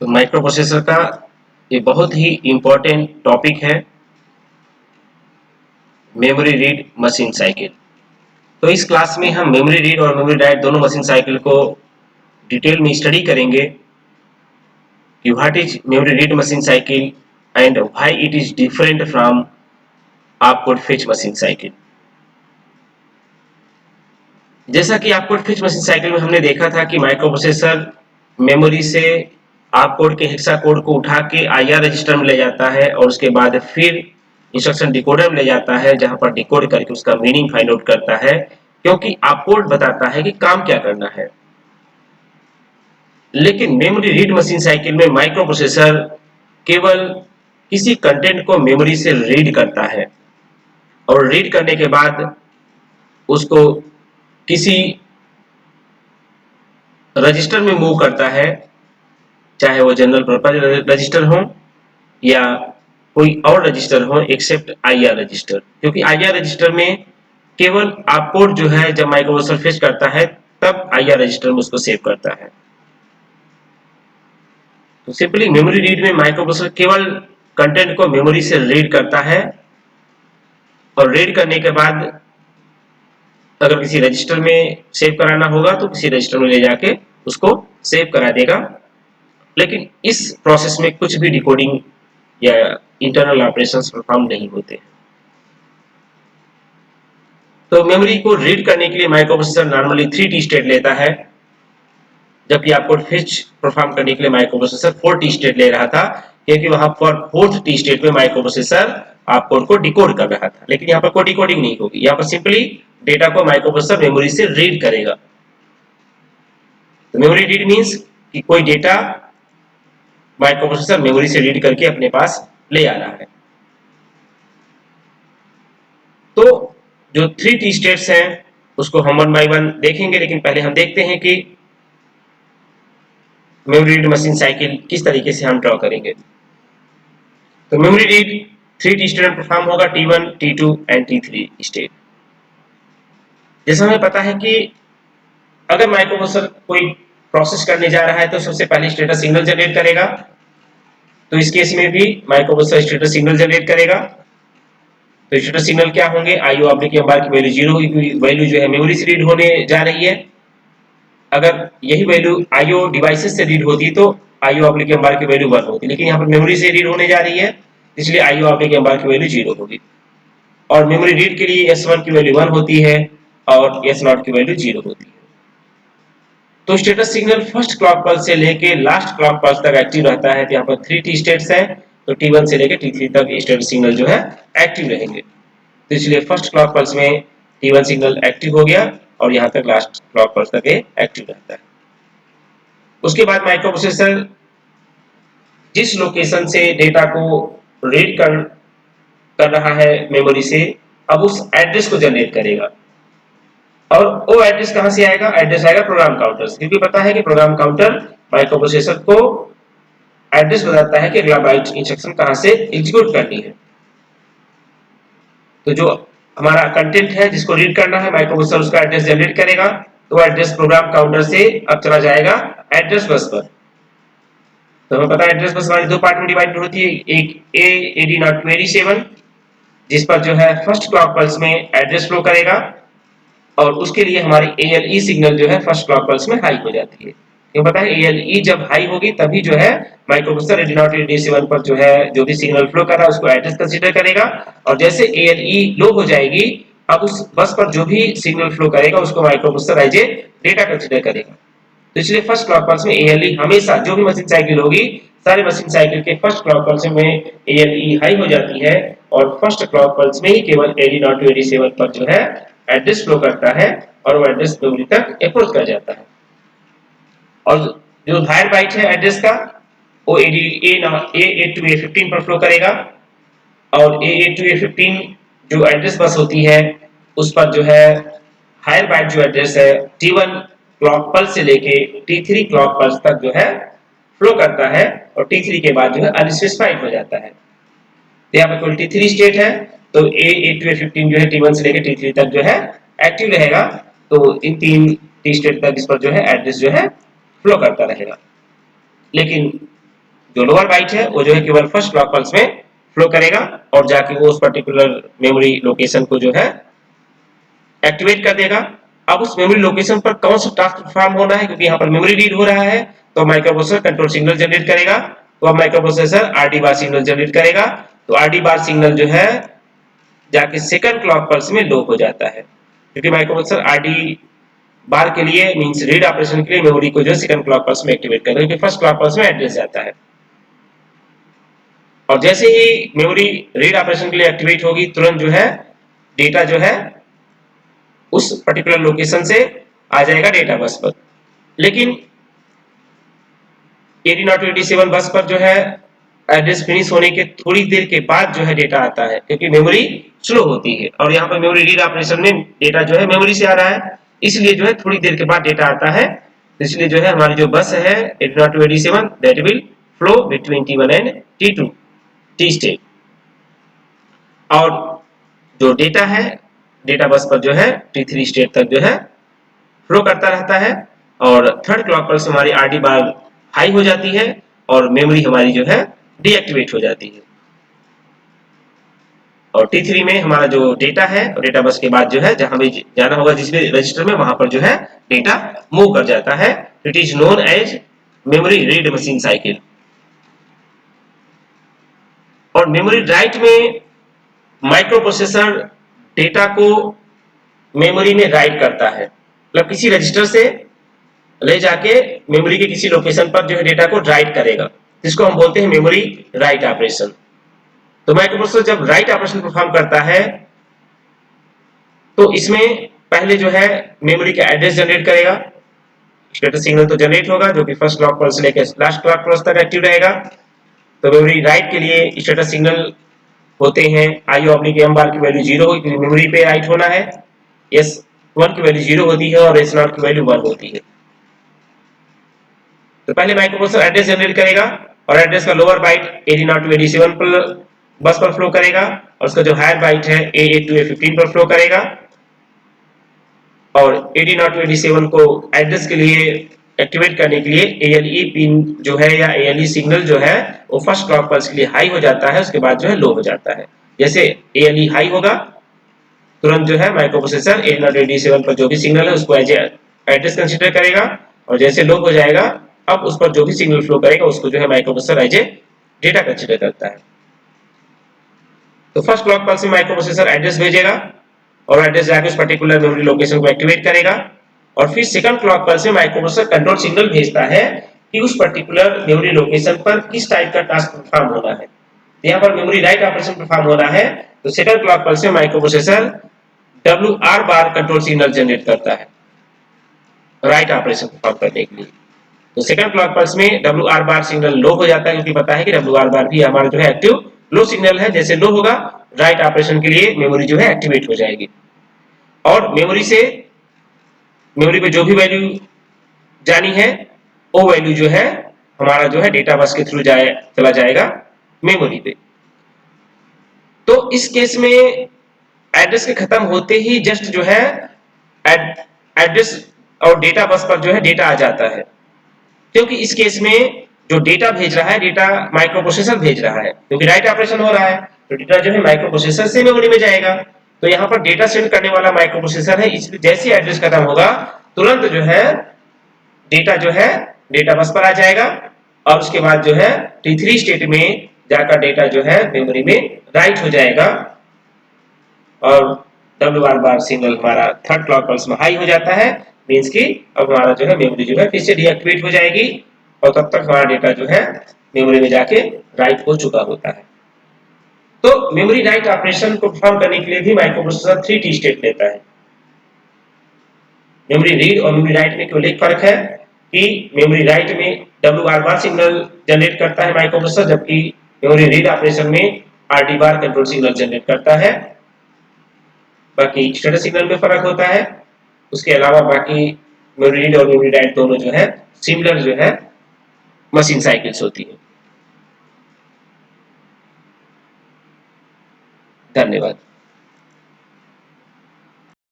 तो micro processor का ये बहुत ही इम्पोर्टेंट टॉपिक है, मेमोरी रीड मशीन साइकिल। तो इस क्लास में हम मेमोरी रीड और मेमोरी राइट दोनों मशीन साइकिल को डिटेल में स्टडी करेंगे कि what is memory read machine cycle and why it is different from opcode fetch machine cycle. जैसा कि आपकोड फेच मशीन साइकिल में हमने देखा था कि माइक्रो प्रोसेसर मेमोरी से आपकोड के हेक्सा कोड को उठा के आईआर रजिस्टर में ले जाता है और उसके बाद फिर इंस्ट्रक्शन डिकोडर में ले जाता है, जहां पर डिकोड करके उसका मीनिंग फाइंड आउट करता है, क्योंकि आपकोड बताता है कि काम क्या करना है। लेकिन मेमोरी रीड मशीन साइकिल में माइक्रो प्रोसेसर केवल किसी कंटेंट को मेमोरी से रीड करता है और रीड करने के बाद उसको किसी रजिस्टर में मूव करता है, चाहे वो जनरल पर्पज रजिस्टर हो या कोई और रजिस्टर हो एक्सेप्ट आईआर रजिस्टर, क्योंकि आईआर रजिस्टर में केवल आपकोड जो है जब माइक्रो प्रोसेसर फेच करता है तब आईआर रजिस्टर में उसको सेव करता है। तो सिंपली मेमोरी रीड में माइक्रो प्रोसेसर केवल कंटेंट को मेमोरी से रीड करता है और रीड करने के बाद अगर किसी रजिस्टर में सेव कराना होगा तो किसी रजिस्टर में ले जाके उसको सेव करा देगा। लेकिन इस प्रोसेस में कुछ भी डिकोडिंग या इंटरनल ऑपरेशंस परफॉर्म नहीं होते। तो मेमोरी को रीड करने के लिए micro processor normally 3T state लेता है, जबकि आपको फेच परफॉर्म करने के लिए माइक्रो प्रोसेसर 4T स्टेट ले रहा था, क्योंकि वहां पर 4th स्टेट में माइक्रो प्रोसेसर आपकोड को डिकोड कर रहा था। लेकिन यहाँ पर कोई डिकोडिंग नहीं होगी, यहाँ पर सिंपली डेटा को माइक्रो प्रोसेसर मेमोरी से रीड करेगा। तो मेमोरी रीड मीन्स कि कोई डेटा माइक्रो प्रोसेसर मेमोरी से रीड करके अपने पास ले आ रहा है। तो जो 3T स्टेट्स हैं उसको हम वन बाय वन देखेंगे, लेकिन पहले हम देखते हैं कि मेमोरी रीड मशीन साइकिल किस तरीके से हम ड्रॉ करेंगे। तो मेमोरी रीड 3T स्टेट में परफॉर्म होगा, T1, T2 and T3 state. जैसा हमें पता है कि अगर माइक्रो प्रोसेसर कोई प्रोसेस करने जा रहा है तो सबसे पहले स्टेटस सिग्नल जनरेट करेगा। तो इस केस में भी micro processor status signal generate करेगा। तो स्टेटस सिग्नल क्या होंगे, आईओ ऑब्लिक एम बार की वैल्यू 0 होगी, क्योंकि वैल्यू जो है मेमोरी से रीड होने जा रही है। अगर यही वैल्यू आईओ डिवाइसेस से रीड होती तो आईओ ऑब्लिक एम बार की वैल्यू 1 होती, लेकिन यहाँ पर मेमोरी से रीड होने जा रही है, इसलिए आईओ ऑब्लिक एम बार की वैल्यू 0 होगी। और मेमोरी रीड के लिए S1 की वैल्यू 1 होती है और S0 की वैल्यू 0 होती है। तो status signal first clock pulse से लेके लास्ट क्लॉक पल्स तक एक्टिव रहता है। तो यहाँ पर 3T स्टेट्स हैं, तो T1 से लेके T3 तक स्टेटस सिग्नल जो है एक्टिव रहेंगे। तो इसलिए फर्स्ट क्लॉक पल्स में T1 सिग्नल एक्टिव हो गया और यहाँ तक लास्ट क्लॉक पल्स तक एक्टिव रहता है। उसके बाद माइक्रो प्रोसेसर जिस लोकेशन से डेटा को रीड कर रहा है मेमोरी से, अब उस एड्रेस को जनरेट करेगा। और वो एड्रेस कहां से आएगा, एड्रेस आएगा प्रोग्राम काउंटर से, क्योंकि पता है कि प्रोग्राम काउंटर माइक्रो प्रोसेसर को एड्रेस बताता है कि अगला बाइट इंस्ट्रक्शन कहां से एग्जीक्यूट करनी है। तो जो हमारा कंटेंट है जिसको रीड करना है, माइक्रो प्रोसेसर उसका एड्रेस जनरेट करेगा। तो एड्रेस प्रोग्राम काउंटर से अब चला जाएगा एड्रेस बस पर। तो हमें पता है एड्रेस बस हमारी दो पार्ट में डिवाइड होती है, एक AD0 जिस पर जो है फर्स्ट क्लॉक पल्स में एड्रेस फ्लो करेगा, और उसके लिए हमारी ALE सिग्नल जो है फर्स्ट क्लॉक पल्स में हाई हो जाती है। क्यों पता है, ALE जब हाई होगी तभी जो है माइक्रो प्रोसेसर AD0 पर जो है जो भी सिग्नल फ्लो कर रहा है उसको एड्रेस कंसीडर करेगा, और जैसे ALE लो हो जाएगी अब उस बस पर जो भी सिग्नल फ्लो करेगा उसको microprocessor as a data consider करेगा। तो इसलिए फर्स्ट क्लॉक पल्स में ALE हमेशा जो भी मशीन साइकिल होगी, सारे मशीन साइकिल के फर्स्ट क्लॉक पल्स में ALE हाई हो जाती है, और फर्स्ट क्लॉक पल्स में ही केवल AD0 पर जो है एड्रेस फ्लो करता है और वो एड्रेस मेमोरी तक अप्रोच कर जाता है। और जो हायर बाइट है एड्रेस का वो A8 to A15 पर फ्लो करेगा, और A8 to A15 जो एड्रेस बस होती है उस पर जो है हायर बाइट जो एड्रेस है T1 क्लॉक पल्स से लेके T3 क्लॉक पल्स तक जो है फ्लो करता है, और T3 के बाद जो है अनस्पेसिफाइड हो जाता है। तो यहाँ पर T3 स्टेट है, तो A8 to A15 जो है T1 से लेके T3 तक जो है एक्टिव रहेगा। तो इन तीन T स्टेट तक इस पर जो है एड्रेस जो है फ्लो करता रहेगा। लेकिन जो लोअर बाइट है वो जो है केवल फर्स्ट क्लॉक पल्स में फ्लो करेगा और जाके वो उस पर्टिकुलर मेमोरी लोकेशन को जो है एक्टिवेट कर देगा। अब उस मेमोरी लोकेशन पर कौन सा टास्क परफॉर्म होना है, क्योंकि यहाँ पर मेमोरी रीड हो रहा है तो माइक्रोप्रोसेसर कंट्रोल सिग्नल जनरेट करेगा। तो अब माइक्रोप्रोसेसर आरडी बार सिग्नल जनरेट करेगा, तो आरडी बार सिग्नल जो है जाके सेकंड क्लॉक पल्स में लो हो जाता है, क्योंकि माइक्रोप्रोसेसर आरडी बार के लिए मींस रीड ऑपरेशन के लिए मेमोरी को जो सेकंड क्लॉक पल्स में एक्टिवेट करेगा, क्योंकि फर्स्ट क्लॉक पल्स में एड्रेस जाता है। और जैसे ही मेमोरी रीड ऑपरेशन के लिए एक्टिवेट होगी तुरंत जो है डेटा जो है उस पर्टिकुलर लोकेशन से आ जाएगा डेटा बस पर। लेकिन 8087 बस पर जो है एड्रेस फिनिश होने के थोड़ी देर के बाद जो है डेटा आता है, क्योंकि मेमोरी स्लो होती है और यहाँ पर मेमोरी रीड ऑपरेशन में डेटा जो है मेमोरी से आ रहा है, इसलिए जो है थोड़ी देर के बाद डेटा आता है। इसलिए जो है हमारी जो बस है 8087 that will flow between T1 and T2 T state. और जो डेटा है डेटा बस पर जो है T3 स्टेट तक जो है फ्लो करता रहता है और थर्ड क्लॉक पर से हमारी आरडी बार हाई हो जाती है और मेमोरी हमारी जो है डीएक्टिवेट हो जाती है। और T3 में हमारा जो डेटा है और डेटा बस के बाद जो है जहां भी जाना होगा जिस भी रजिस्टर में वहां पर जो है डेटा मूव कर जाता है। It is known as memory read machine cycle. और मेमोरी राइट में माइक्रो प्रोसेसर डेटा को मेमोरी में राइट करता है, मतलब किसी रजिस्टर से ले जाके मेमोरी के किसी लोकेशन पर जो है डेटा को राइट करेगा, जिसको हम बोलते हैं मेमोरी राइट ऑपरेशन। तो माइक्रोप्रोसेसर जब राइट ऑपरेशन परफॉर्म करता है तो इसमें पहले जो है मेमोरी का एड्रेस जनरेट करेगा, स्टेटस सिग्नल तो जनरेट होगा जो कि फर्स्ट क्लॉक पल्स से लेकर लास्ट क्लॉक पल्स तक एक्टिव रहेगा। तो मेमोरी राइट के लिए स्टेटस सिग्नल होते हैं IO/M बार की वैल्यू 0 होगी क्योंकि मेमोरी पे राइट होना है, S1 की वैल्यू 0 होती है और S0 की वैल्यू 1 होती है। तो पहले माइक्रोप्रोसेसर एड्रेस जनरेट करेगा और एड्रेस का लोअर बाइट 80 to 87 पर बस पर फ्लो करेगा और उसका जो हायर बाइट है A8 to A15 पर फ्लो करेगा। और 80 to 87 को एड्रेस के लिए एक्टिवेट करने के लिए ALE पिन जो है या ALE सिग्नल जो है वो फर्स्ट क्लॉक पल्स के लिए हाई हो जाता है, उसके बाद जो है लो हो जाता है। जैसे ALE हाई होगा तुरंत जो है माइक्रोप्रोसेसर 80 to 87 पर जो भी सिग्नल है उसको एज एड्रेस कंसीडर करेगा और जैसे लो हो जाएगा अब उस पर जो भी सिग्नल फ्लो करेगा उसको जो है microprocessor as a data consider करता है। तो फर्स्ट क्लॉक पल्स में माइक्रोप्रोसेसर एड्रेस भेजेगा और एड्रेस जाकर उस पर्टिकुलर मेमोरी लोकेशन को एक्टिवेट करेगा और फिर सेकंड क्लॉक पल्स में माइक्रोप्रोसेसर कंट्रोल सिग्नल भेजता है कि उस पर्टिकुलर मेमोरी लोकेशन पर किस टाइप का टास्क परफॉर्म होना है। यहाँ पर मेमोरी राइट ऑपरेशन परफॉर्म होना है तो सेकंड क्लॉक पल्स में माइक्रोप्रोसेसर WR बार कंट्रोल सिग्नल जनरेट करता है राइट ऑपरेशन परफॉर्म करने के लिए। तो सेकंड क्लॉक पल्स में WR बार सिग्नल लो हो जाता है क्योंकि पता है कि WR बार भी हमारा जो है एक्टिव लो सिग्नल है, जैसे लो होगा राइट ऑपरेशन के लिए मेमोरी जो है एक्टिवेट हो जाएगी और मेमोरी पे जो भी वैल्यू जानी है वो वैल्यू जो है हमारा जो है डेटा बस के थ्रू चला जाएगा मेमोरी पे। तो इस केस में एड्रेस के खत्म होते ही जस्ट जो है एड्रेस और डेटा बस पर जो है डेटा आ जाता है, क्योंकि इस केस में जो डेटा भेज रहा है डेटा माइक्रोप्रोसेसर भेज रहा है क्योंकि राइट ऑपरेशन हो रहा है तो डेटा जो है माइक्रोप्रोसेसर से मेमोरी में जाएगा। तो यहाँ पर डेटा सेंड करने वाला माइक्रोप्रोसेसर है, इसलिए जैसे एड्रेस खत्म होगा तुरंत जो है डेटा जो है डेटा बस पर आ जाएगा और उसके बाद जो है T3 स्टेट में जाकर डेटा जो है मेमोरी में राइट हो जाएगा और WR बार सिग्नल हमारा थर्ड क्लॉक पल्स में हाई हो जाता है, मींस कि अब हमारा जो है मेमोरी जो है फिर से डीएक्टिवेट हो जाएगी और तब तक हमारा डेटा जो है मेमोरी में जाके राइट हो चुका होता है। तो मेमोरी राइट ऑपरेशन को परफॉर्म करने के लिए भी माइक्रोप्रोसेसर 3T स्टेट लेता है। मेमोरी रीड और मेमोरी राइट में केवल एक फर्क है कि मेमोरी राइट में WR बार सिग्नल जनरेट करता है माइक्रोप्रोसेसर, जबकि मेमोरी रीड ऑपरेशन में RD बार कंट्रोल सिग्नल जनरेट करता है। बाकी स्टेटस सिग्नल में फर्क होता है, उसके अलावा बाकी मेमोरी रीड और मेमोरी राइट दोनों जो है सिमिलर जो है मशीन साइकिल्स होती है। धन्यवाद।